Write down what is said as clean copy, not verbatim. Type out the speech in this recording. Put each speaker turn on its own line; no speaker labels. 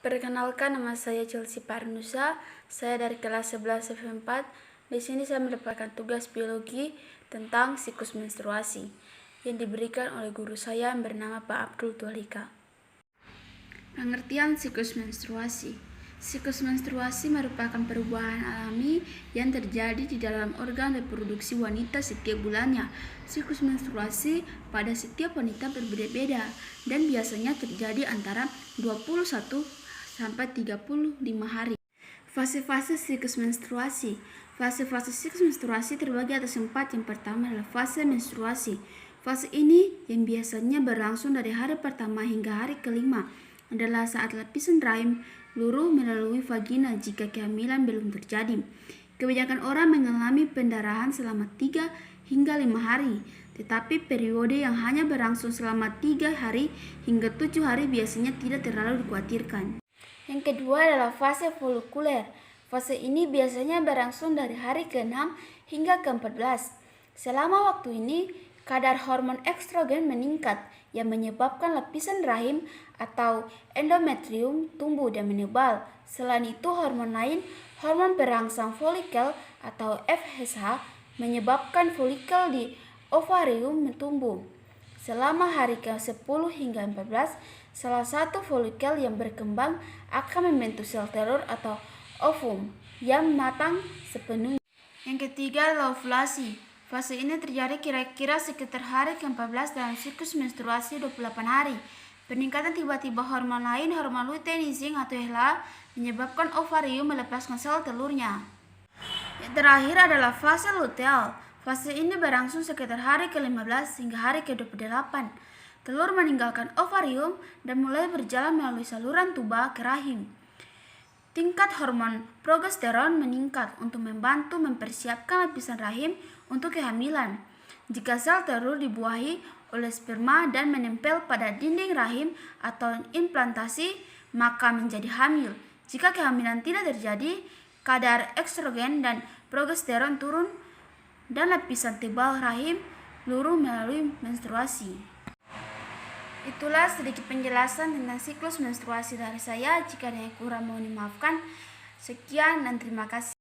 Perkenalkan, nama saya Chelsea Parnusa. Saya dari kelas 11 F4. Di sini saya mendapatkan tugas biologi tentang siklus menstruasi yang diberikan oleh guru saya yang bernama Pak Abdul Tualika. Pengertian siklus menstruasi. Siklus menstruasi merupakan perubahan alami yang terjadi di dalam organ reproduksi wanita setiap bulannya. Siklus menstruasi pada setiap wanita berbeda-beda dan biasanya terjadi antara 21 sampai 35 hari. Fase-fase siklus menstruasi. Fase-fase siklus menstruasi terbagi atas 4. Yang pertama adalah fase menstruasi. Fase ini yang biasanya berlangsung dari hari pertama hingga hari kelima adalah saat lapisan rahim luruh melalui vagina jika kehamilan belum terjadi. Kebanyakan orang mengalami pendarahan selama 3 hingga 5 hari, tetapi periode yang hanya berlangsung selama 3 hari hingga 7 hari biasanya tidak terlalu dikhawatirkan. Yang kedua adalah fase folikuler. Fase ini biasanya berlangsung dari hari ke-6 hingga ke-14. Selama waktu ini, kadar hormon estrogen meningkat yang menyebabkan lapisan rahim atau endometrium tumbuh dan menebal. Selain itu, hormon lain, hormon perangsang folikel atau FSH, menyebabkan folikel di ovarium tumbuh. Selama hari ke-10 hingga 14, salah satu folikel yang berkembang akan membentuk sel telur atau ovum yang matang sepenuhnya. Yang ketiga adalah ovulasi. Fase ini terjadi kira-kira sekitar hari ke-14 dalam siklus menstruasi 28 hari. Peningkatan tiba-tiba hormon lain, hormon luteinizing atau HELA, menyebabkan ovarium melepaskan sel telurnya. Yang terakhir adalah fase luteal. Fase ini berlangsung sekitar hari ke-15 hingga hari ke-28. Telur meninggalkan ovarium dan mulai berjalan melalui saluran tuba ke rahim. Tingkat hormon progesteron meningkat untuk membantu mempersiapkan lapisan rahim untuk kehamilan. Jika sel telur dibuahi oleh sperma dan menempel pada dinding rahim atau implantasi, maka menjadi hamil. Jika kehamilan tidak terjadi, kadar estrogen dan progesteron turun dan lapisan tebal rahim luruh melalui menstruasi. Itulah sedikit penjelasan tentang siklus menstruasi dari saya. Jika ada yang kurang mohon dimaafkan. Sekian dan terima kasih.